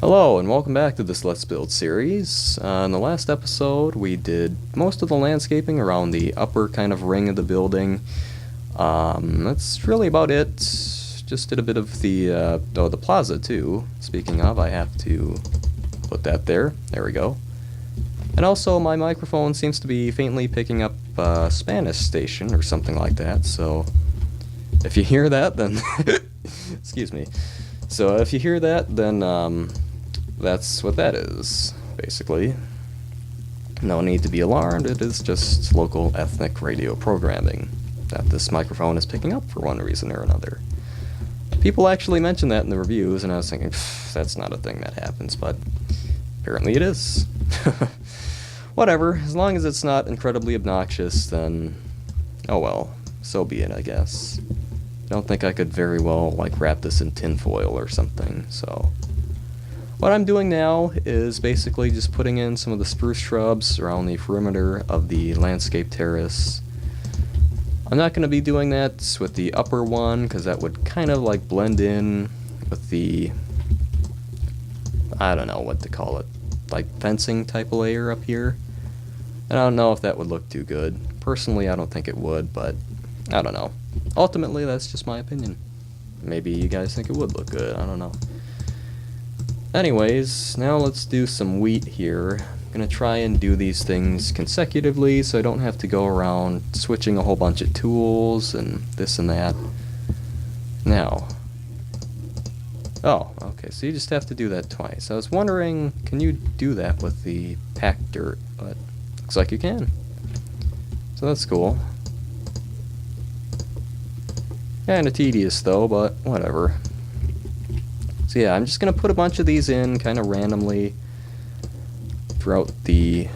Hello and welcome back to this Let's Build series. In the last episode we did most of the landscaping around the upper kind of ring of the building. That's really about it. Just did a bit of the plaza too. Speaking of, I have to put that there. There we go. And also my microphone seems to be faintly picking up Spanish station or something like that, so if you hear that then excuse me. So if you hear that, then that's what that is, basically. No need to be alarmed, it is just local ethnic radio programming that this microphone is picking up for one reason or another. People actually mentioned that in the reviews, and I was thinking, that's not a thing that happens, but apparently it is. Whatever, as long as it's not incredibly obnoxious, then oh well, so be it, I guess. I don't think I could very well, like, wrap this in tinfoil or something, so... What I'm doing now is basically just putting in some of the spruce shrubs around the perimeter of the landscape terrace. I'm not going to be doing that with the upper one, because that would kind of, like, blend in with the... I don't know what to call it. Like, fencing type of layer up here. And I don't know if that would look too good. Personally, I don't think it would, but I don't know. Ultimately, that's just my opinion. Maybe you guys think it would look good, I don't know. Anyways, now let's do some wheat here. I'm gonna try and do these things consecutively so I don't have to go around switching a whole bunch of tools and this and that. Now. Oh, okay, so you just have to do that twice. I was wondering, can you do that with the packed dirt? But looks like you can. So that's cool. Kinda tedious though, but whatever. So yeah, I'm just going to put a bunch of these in kind of randomly throughout the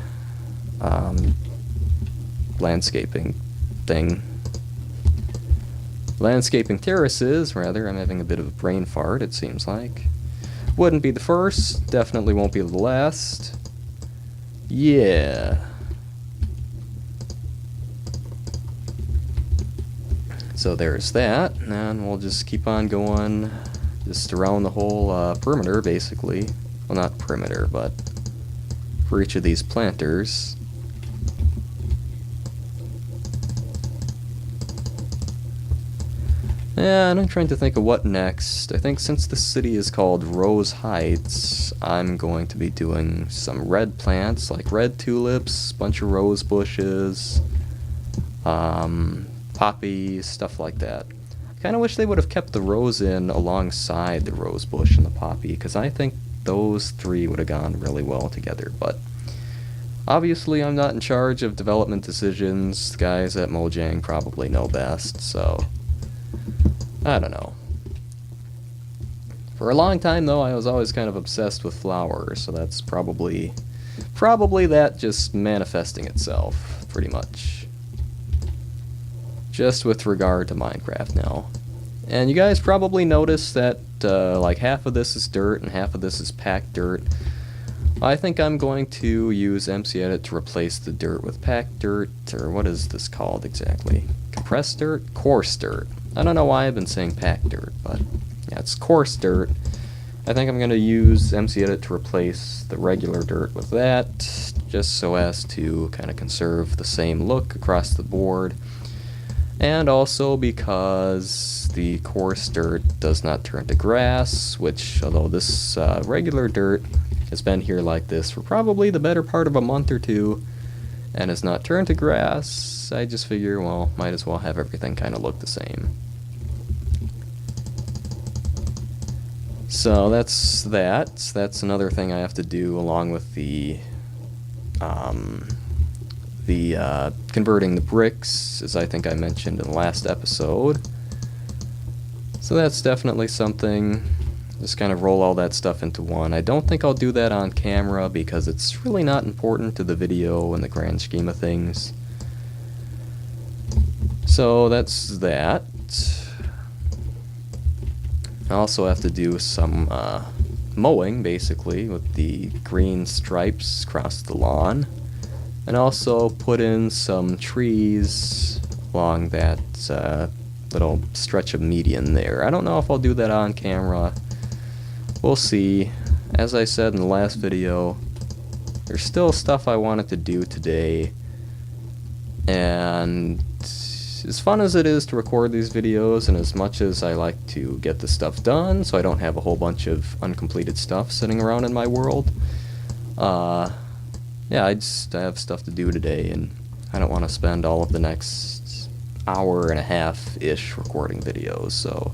landscaping thing. Landscaping terraces, rather. I'm having a bit of a brain fart, it seems like. Wouldn't be the first, definitely won't be the last. Yeah. So there's that, and we'll just keep on going. Just around the whole perimeter, basically. Well, not perimeter, but for each of these planters. Yeah, and I'm trying to think of what next. I think since the city is called Rose Heights, I'm going to be doing some red plants, like red tulips, bunch of rose bushes, poppies, stuff like that. I kind of wish they would have kept the rose in alongside the rose bush and the poppy, because I think those three would have gone really well together, but obviously I'm not in charge of development decisions. The guys at Mojang probably know best, so I don't know. For a long time, though, I was always kind of obsessed with flowers, so that's probably that just manifesting itself, pretty much. Just with regard to Minecraft now. And you guys probably noticed that like half of this is dirt and half of this is packed dirt. I think I'm going to use MCEdit to replace the dirt with packed dirt, or what is this called exactly? Compressed dirt? Coarse dirt. I don't know why I've been saying packed dirt, but yeah, it's coarse dirt. I think I'm going to use MCEdit to replace the regular dirt with that, just so as to kind of conserve the same look across the board. And also because the coarse dirt does not turn to grass, which, although this regular dirt has been here like this for probably the better part of a month or two, and has not turned to grass, I just figure, well, might as well have everything kind of look the same. So that's that. That's another thing I have to do along with the converting the bricks, as I think I mentioned in the last episode. So that's definitely something. Just kind of roll all that stuff into one. I don't think I'll do that on camera because it's really not important to the video in the grand scheme of things. So that's that. I also have to do some mowing, basically, with the green stripes across the lawn. And also put in some trees along that little stretch of median there. I don't know if I'll do that on camera. We'll see. as I said in the last video, there's still stuff I wanted to do today, and as fun as it is to record these videos, and as much as I like to get the stuff done so I don't have a whole bunch of uncompleted stuff sitting around in my world, yeah, I have stuff to do today, and I don't want to spend all of the next hour and a half-ish recording videos, so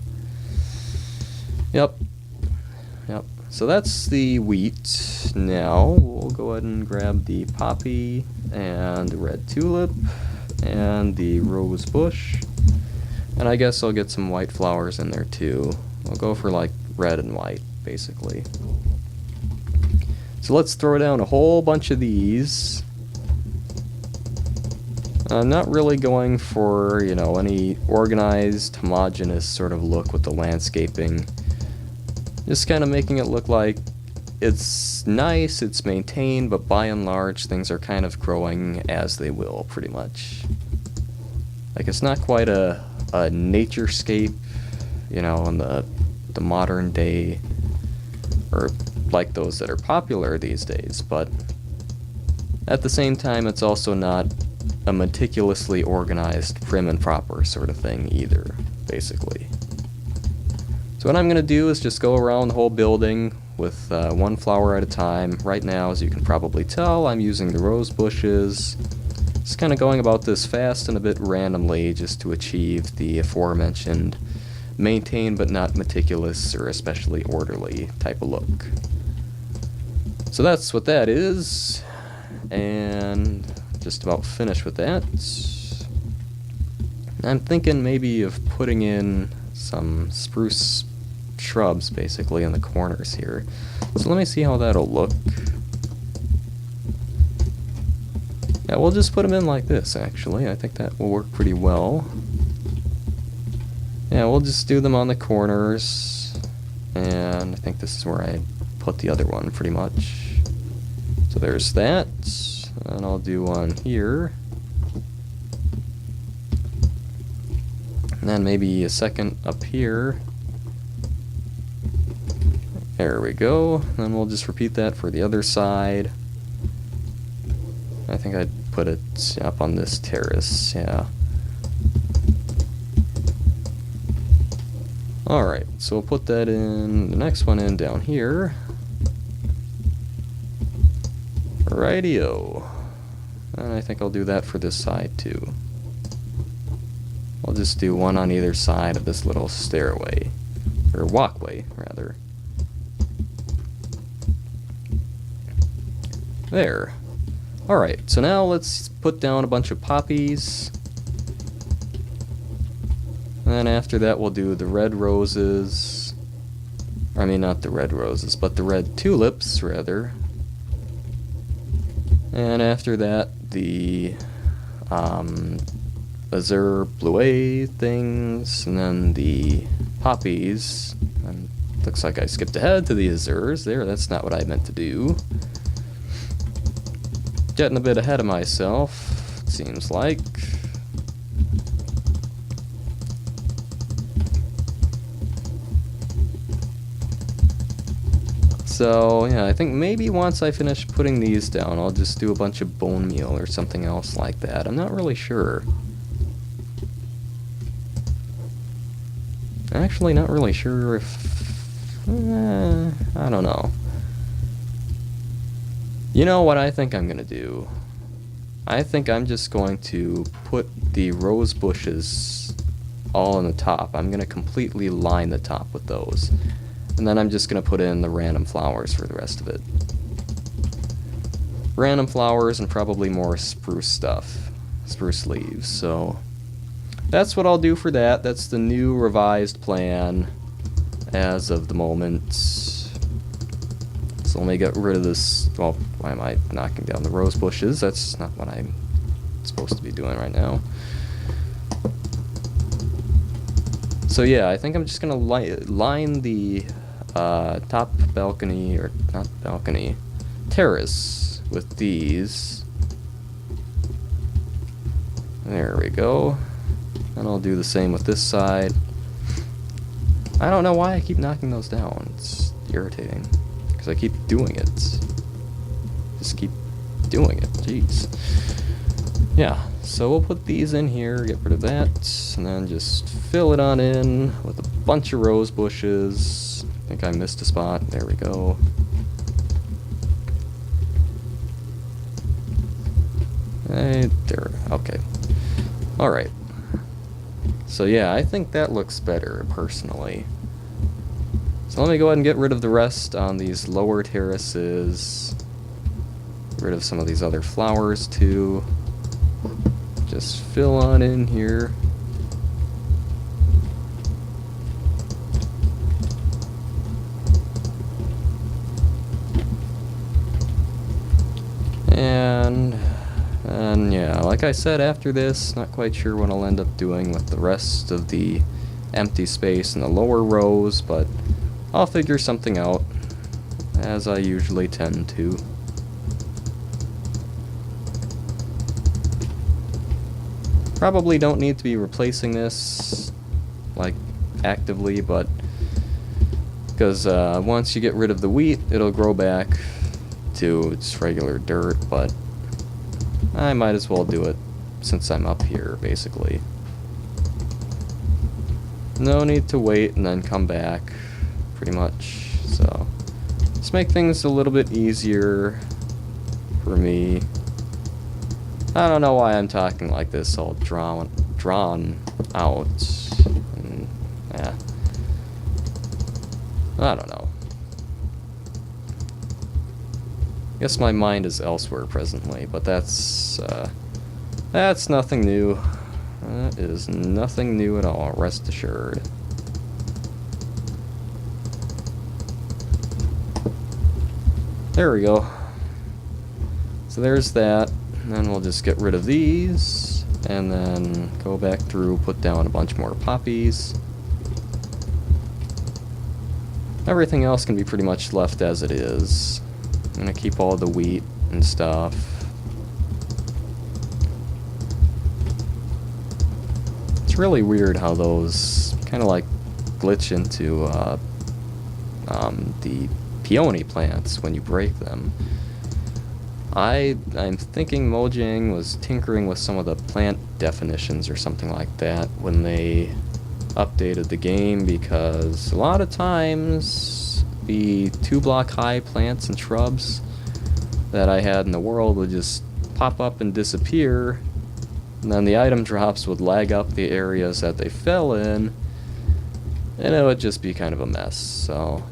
yep. So that's the wheat. Now we'll go ahead and grab the poppy and the red tulip and the rose bush, and I guess I'll get some white flowers in there too. I'll go for like red and white basically. So let's throw down a whole bunch of these. I'm not really going for, you know, any organized, homogeneous sort of look with the landscaping. Just kind of making it look like it's nice, it's maintained, but by and large things are kind of growing as they will, pretty much. Like, it's not quite a naturescape, you know, in the modern day, or like those that are popular these days, but at the same time it's also not a meticulously organized, prim and proper sort of thing either, basically. So what I'm going to do is just go around the whole building with one flower at a time. Right now, as you can probably tell, I'm using the rose bushes. Just kind of going about this fast and a bit randomly just to achieve the aforementioned maintained but not meticulous or especially orderly type of look. So that's what that is, and just about finished with that. I'm thinking maybe of putting in some spruce shrubs basically in the corners here. So let me see how that'll look. Yeah, we'll just put them in like this actually. I think that will work pretty well. Yeah, we'll just do them on the corners, and I think this is where I put the other one pretty much. So there's that, and I'll do one here. And then maybe a second up here. There we go. Then we'll just repeat that for the other side. I think I'd put it up on this terrace, yeah. Alright, so we'll put that in, the next one in down here. Rightio. And I think I'll do that for this side too. I'll just do one on either side of this little stairway, or walkway, rather. There. Alright, so now let's put down a bunch of poppies. And then after that we'll do the red roses. I mean, not the red roses, but the red tulips, rather. And after that, the azure bluet things, and then the poppies. And looks like I skipped ahead to the azures there. That's not what I meant to do. Getting a bit ahead of myself, it seems like. So, yeah, I think maybe once I finish putting these down, I'll just do a bunch of bone meal or something else like that. I'm not really sure. Actually, not really sure if... I don't know. You know what I think I'm gonna do? I think I'm just going to put the rose bushes all on the top. I'm gonna completely line the top with those. And then I'm just gonna put in the random flowers for the rest of it. Random flowers and probably more spruce stuff. Spruce leaves, so... that's what I'll do for that. That's the new revised plan as of the moment. So let me get rid of this. Well, why am I knocking down the rose bushes? That's not what I'm supposed to be doing right now. So yeah, I think I'm just gonna line the top balcony, or not balcony, terrace with these. There we go. And I'll do the same with this side. I don't know why I keep knocking those down. It's irritating. because I keep doing it. Just keep doing it. Jeez. Yeah, so we'll put these in here, get rid of that, and then just fill it on in with a bunch of rose bushes. I think I missed a spot. There we go. Hey, there. Okay. Alright. So yeah, I think that looks better, personally. So let me go ahead and get rid of the rest on these lower terraces. Get rid of some of these other flowers, too. Just fill on in here. And yeah, like I said, after this, not quite sure what I'll end up doing with the rest of the empty space in the lower rows, but I'll figure something out, as I usually tend to. Probably don't need to be replacing this, like, actively, but because once you get rid of the wheat, it'll grow back to its regular dirt, but I might as well do it since I'm up here, basically. No need to wait and then come back, pretty much, so let's make things a little bit easier for me. I don't know why I'm talking like this, all drawn out, and, yeah, I don't know. Guess my mind is elsewhere presently, but that's nothing new. That is nothing new at all, rest assured. There we go. So there's that, and then we'll just get rid of these, and then go back through, put down a bunch more poppies. Everything else can be pretty much left as it is. I'm gonna keep all the wheat and stuff. It's really weird how those kind of like glitch into the peony plants when you break them. I'm thinking Mojang was tinkering with some of the plant definitions or something like that when they updated the game, because a lot of times the 2-block high plants and shrubs that I had in the world would just pop up and disappear, and then the item drops would lag up the areas that they fell in, and it would just be kind of a mess. So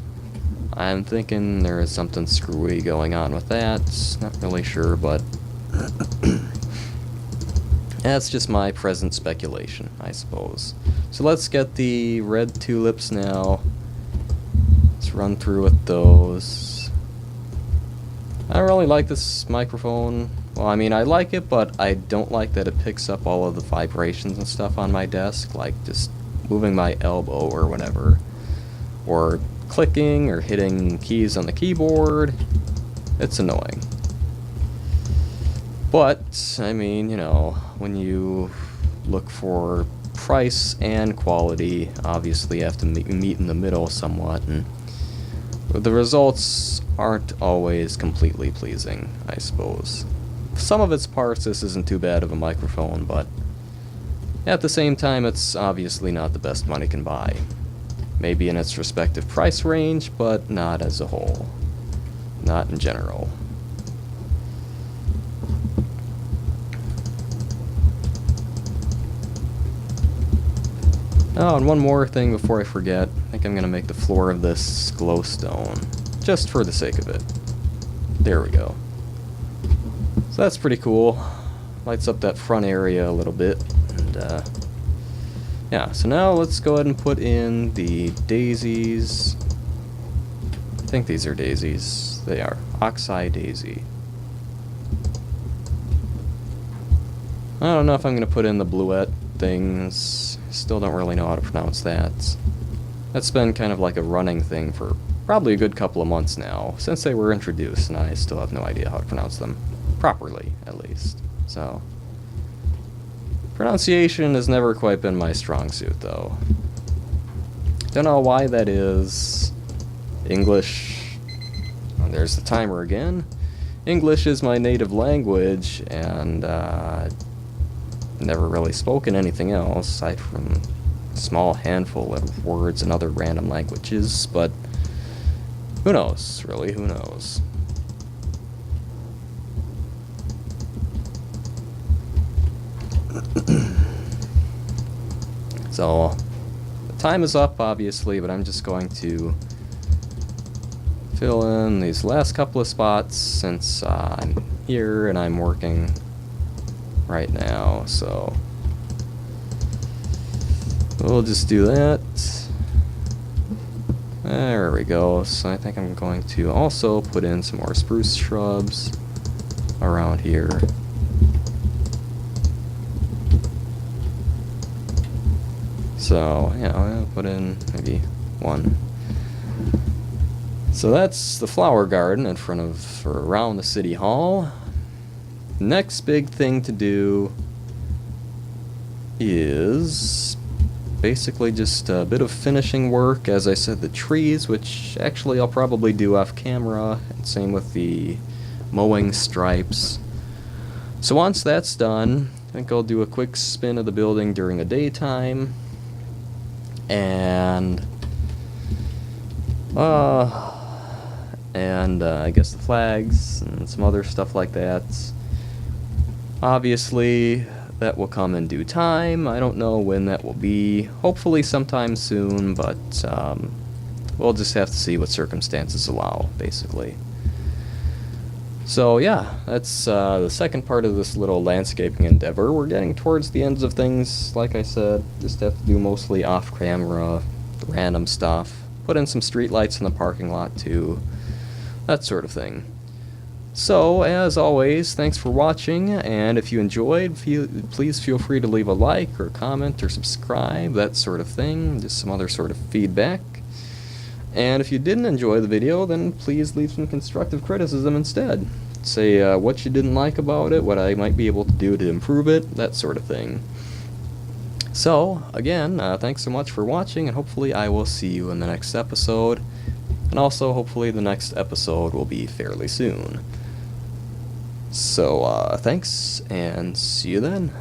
I'm thinking there is something screwy going on with that. Not really sure, but that's just my present speculation, I suppose. So let's get the red tulips now. Let's run through with those. I don't really like this microphone. Well, I mean, I like it, but I don't like that it picks up all of the vibrations and stuff on my desk, like just moving my elbow or whatever, or clicking or hitting keys on the keyboard. It's annoying. But, I mean, you know, when you look for price and quality, obviously you have to meet in the middle somewhat, and the results aren't always completely pleasing, I suppose. Some of its parts, this isn't too bad of a microphone, but at the same time, it's obviously not the best money can buy. Maybe in its respective price range, but not as a whole. Not in general. Oh, and one more thing before I forget. I think I'm going to make the floor of this glowstone, just for the sake of it. There we go. So that's pretty cool. Lights up that front area a little bit. And, yeah, so now let's go ahead and put in the daisies. I think these are daisies. They are. Oxeye daisy. I don't know if I'm going to put in the bluette things. Still don't really know how to pronounce that. That's been kind of like a running thing for probably a good couple of months now, since they were introduced, and I still have no idea how to pronounce them. Properly, at least. So, pronunciation has never quite been my strong suit, though. Don't know why that is. English there's the timer again. English is my native language, and never really spoken anything else aside from a small handful of words in other random languages, but who knows, really, who knows? So, the time is up, obviously, but I'm just going to fill in these last couple of spots since I'm here and I'm working right now, so we'll just do that. There we go. So I think I'm going to also put in some more spruce shrubs around here. So, yeah, I'll put in maybe one. So that's the flower garden in front of, or around the city hall. Next big thing to do is basically just a bit of finishing work. As I said, the trees, which actually I'll probably do off camera, and same with the mowing stripes. So once that's done, I think I'll do a quick spin of the building during the daytime, and I guess the flags and some other stuff like that. Obviously, that will come in due time. I don't know when that will be. Hopefully sometime soon, but we'll just have to see what circumstances allow, basically. So yeah, that's the second part of this little landscaping endeavor. We're getting towards the ends of things, like I said. Just have to do mostly off-camera, random stuff. Put in some streetlights in the parking lot too. That sort of thing. So, as always, thanks for watching, and if you enjoyed, please feel free to leave a like or comment or subscribe, that sort of thing, just some other sort of feedback. And if you didn't enjoy the video, then please leave some constructive criticism instead. Say what you didn't like about it, what I might be able to do to improve it, that sort of thing. So, again, thanks so much for watching, and hopefully I will see you in the next episode. And also, hopefully the next episode will be fairly soon. So, thanks, and see you then.